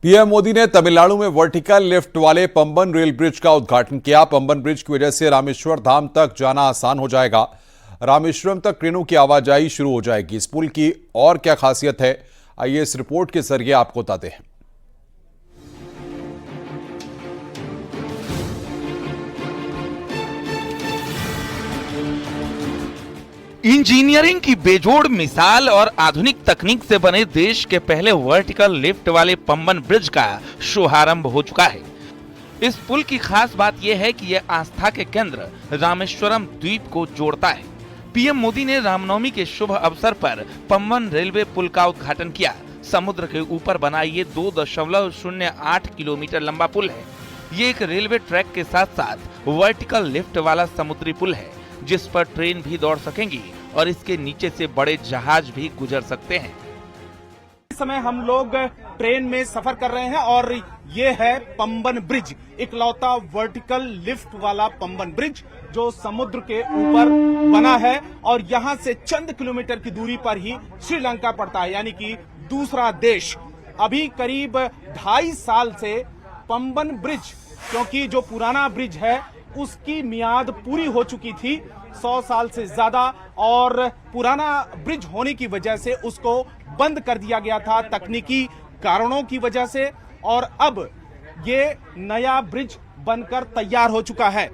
PM Modi ने तमिलनाडु में vertical lift वाले पंबन रेल ब्रिज का उद्घाटन किया। पंबन ब्रिज की वजह से रामेश्वर धाम तक जाना आसान हो जाएगा। रामेश्वरम तक ट्रेनों की आवाजाही शुरू हो जाएगी। इस पुल की और क्या खासियत है, आइए इस रिपोर्ट के जरिए आपको बताते हैं। इंजीनियरिंग की बेजोड़ मिसाल और आधुनिक तकनीक से बने देश के पहले वर्टिकल लिफ्ट वाले पंबन ब्रिज का शुभारंभ हो चुका है। इस पुल की खास बात यह है कि यह आस्था के केंद्र रामेश्वरम द्वीप को जोड़ता है। पीएम मोदी ने रामनवमी के शुभ अवसर पर पंबन रेलवे पुल का उद्घाटन किया। समुद्र के ऊपर बना ये 2.08 किलोमीटर लंबा पुल है। ये एक रेलवे ट्रैक के साथ साथ वर्टिकल लिफ्ट वाला समुद्री पुल है, जिस पर ट्रेन भी दौड़ सकेंगी और इसके नीचे से बड़े जहाज भी गुजर सकते हैं। इस समय हम लोग ट्रेन में सफर कर रहे हैं और ये है पंबन ब्रिज, इकलौता वर्टिकल लिफ्ट वाला पंबन ब्रिज जो समुद्र के ऊपर बना है और यहाँ से चंद किलोमीटर की दूरी पर ही श्रीलंका पड़ता है, यानी कि दूसरा देश। अभी करीब 2.5 साल से पंबन ब्रिज, क्योंकि जो पुराना ब्रिज है उसकी मियाद पूरी हो चुकी थी 100 साल से ज्यादा, और पुराना ब्रिज होने की वजह से उसको बंद कर दिया गया था तकनीकी कारणों की वजह से, और अब ये नया ब्रिज बनकर तैयार हो चुका है।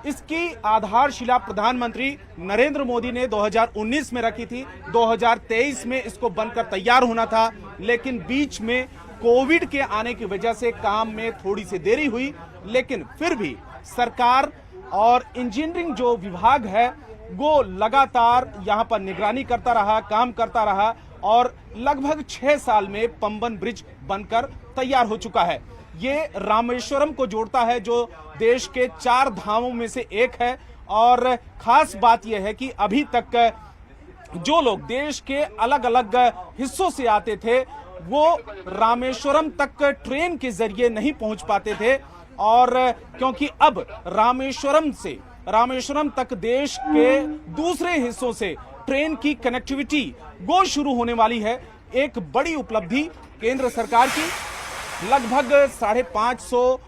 इसकी आधारशिला प्रधानमंत्री नरेंद्र मोदी ने 2019 में रखी थी। 2023 में इसको बनकर तैयार होना था, लेकिन बीच में कोविड के आने की वजह से काम में थोड़ी सी देरी हुई, लेकिन फिर भी सरकार और इंजीनियरिंग जो विभाग है वो लगातार यहाँ पर निगरानी करता रहा, काम करता रहा और लगभग 6 साल में पंबन ब्रिज बनकर तैयार हो चुका है। ये रामेश्वरम को जोड़ता है जो देश के 4 धामों में से एक है, और खास बात यह है कि अभी तक जो लोग देश के अलग अलग हिस्सों से आते थे वो रामेश्वरम तक ट्रेन के जरिए नहीं पहुंच पाते थे, और क्योंकि अब रामेश्वरम तक देश के दूसरे हिस्सों से ट्रेन की कनेक्टिविटी वो शुरू होने वाली है। एक बड़ी उपलब्धि केंद्र सरकार की, लगभग 550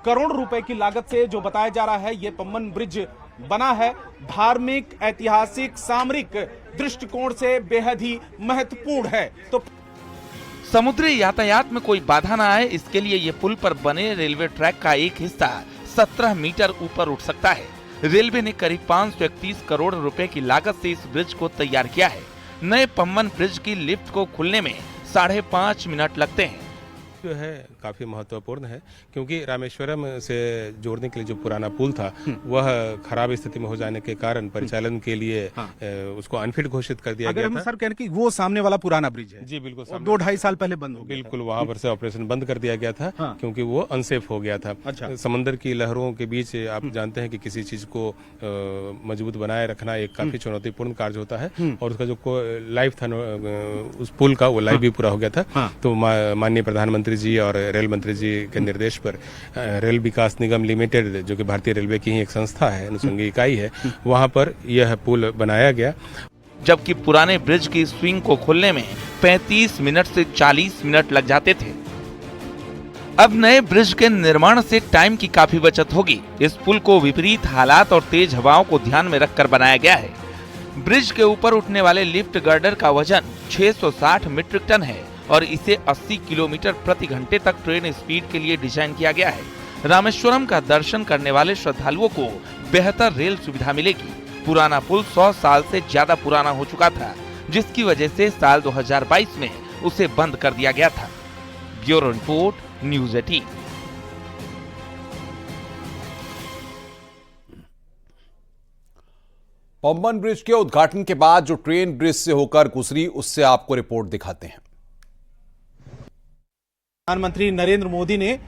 करोड़ रुपए की लागत से जो बताया जा रहा है ये पंबन ब्रिज बना है। धार्मिक, ऐतिहासिक, सामरिक दृष्टिकोण से बेहद ही महत्वपूर्ण है। तो समुद्री यातायात में कोई बाधा न आए, इसके लिए ये पुल पर बने रेलवे ट्रैक का एक हिस्सा 17 मीटर ऊपर उठ सकता है। रेलवे ने करीब 531 करोड़ रुपए की लागत से इस ब्रिज को तैयार किया है। नए पंबन ब्रिज की लिफ्ट को खुलने में 5.5 मिनट लगते हैं। जो है काफ़ी महत्वपूर्ण है, क्योंकि रामेश्वरम से जोड़ने के लिए जो पुराना पुल था वह खराब स्थिति में हो जाने के कारण परिचालन के लिए उसको अनफिट घोषित कर दिया गया था। सर कह रहे कि वो सामने वाला पुराना ब्रिज है। जी बिल्कुल, 2-2.5 साल पहले बंद हो गया। बिल्कुल, वहां पर से ऑपरेशन बंद कर दिया गया था। क्योंकि वो अनसेफ हो गया था। अच्छा। समंदर की लहरों के बीच आप जानते हैं कि किसी चीज को मजबूत बनाए रखना एक काफी चुनौतीपूर्ण कार्य होता है, और उसका जो लाइफ था उस पुल का, वो लाइफ भी पूरा हो गया था। तो माननीय प्रधानमंत्री जी और रेल मंत्री जी के निर्देश पर रेल विकास निगम लिमिटेड, जो कि भारतीय रेलवे की ही एक संस्था है, अनुषंगी इकाई है, वहां पर यह पुल बनाया गया। जबकि पुराने ब्रिज की स्विंग को खोलने में 35 मिनट से 40 मिनट लग जाते थे। अब नए ब्रिज के निर्माण से टाइम की काफी बचत होगी। इस पुल को विपरीत हालात और तेज हवाओं को ध्यान में रखकर बनाया गया है। ब्रिज के ऊपर उठने वाले लिफ्ट गर्डर का वजन 660 मीट्रिक टन है और इसे 80 किलोमीटर प्रति घंटे तक ट्रेन स्पीड के लिए डिजाइन किया गया है। रामेश्वरम का दर्शन करने वाले श्रद्धालुओं को बेहतर रेल सुविधा मिलेगी। पुराना पुल 100 साल से ज्यादा पुराना हो चुका था, जिसकी वजह से साल 2022 में उसे बंद कर दिया गया था। Bureau report, news 18। Pamban bridge के उद्घाटन के बाद जो ट्रेन ब्रिज से होकर गुजरी, उससे आपको रिपोर्ट दिखाते हैं। प्रधानमंत्री नरेंद्र मोदी ने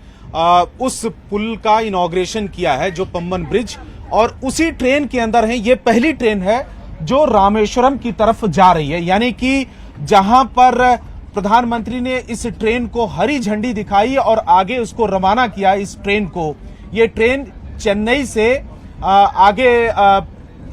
उस पुल का इनॉग्रेशन किया है जो पंबन ब्रिज, और उसी ट्रेन के अंदर है। ये पहली ट्रेन है जो रामेश्वरम की तरफ जा रही है, यानी कि जहां पर प्रधानमंत्री ने इस ट्रेन को हरी झंडी दिखाई और आगे उसको रवाना किया। इस ट्रेन को, ये ट्रेन चेन्नई से आगे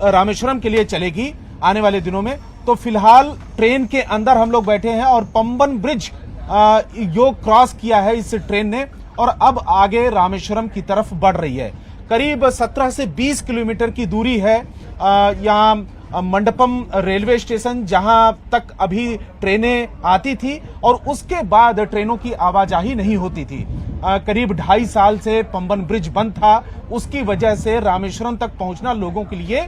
रामेश्वरम के लिए चलेगी आने वाले दिनों में। तो फिलहाल ट्रेन के अंदर हम लोग बैठे हैं और पंबन ब्रिज यो क्रॉस किया है इस ट्रेन ने और अब आगे रामेश्वरम की तरफ बढ़ रही है। करीब 17 से 20 किलोमीटर की दूरी है यहाँ मंडपम रेलवे स्टेशन, जहां तक अभी ट्रेनें आती थी और उसके बाद ट्रेनों की आवाजाही नहीं होती थी। करीब 2.5 साल से पंबन ब्रिज बंद था, उसकी वजह से रामेश्वरम तक पहुंचना लोगों के लिए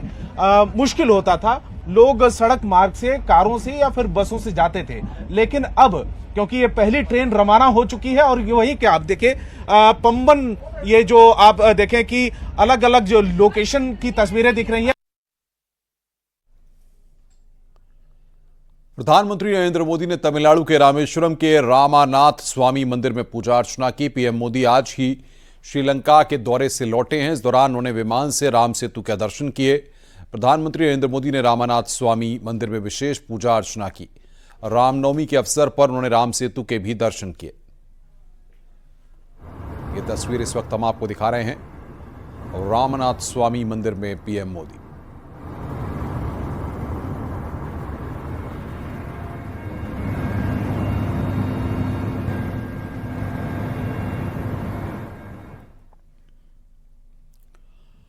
मुश्किल होता था। लोग सड़क मार्ग से, कारों से या फिर बसों से जाते थे, लेकिन अब क्योंकि ये पहली ट्रेन रवाना हो चुकी है और ये वही क्या आप देखें पंबन, ये जो आप देखें कि अलग अलग जो लोकेशन की तस्वीरें दिख रही हैं। प्रधानमंत्री नरेंद्र मोदी ने तमिलनाडु के रामेश्वरम के रामानाथ स्वामी मंदिर में पूजा अर्चना की। पीएम मोदी आज ही श्रीलंका के दौरे से लौटे हैं। इस दौरान उन्होंने विमान से राम सेतु के दर्शन किए। प्रधानमंत्री नरेंद्र मोदी ने रामानाथ स्वामी मंदिर में विशेष पूजा अर्चना की। रामनवमी के अवसर पर उन्होंने राम सेतु के भी दर्शन किए। ये तस्वीर इस वक्त हम आपको दिखा रहे हैं रामनाथ स्वामी मंदिर में पीएम मोदी।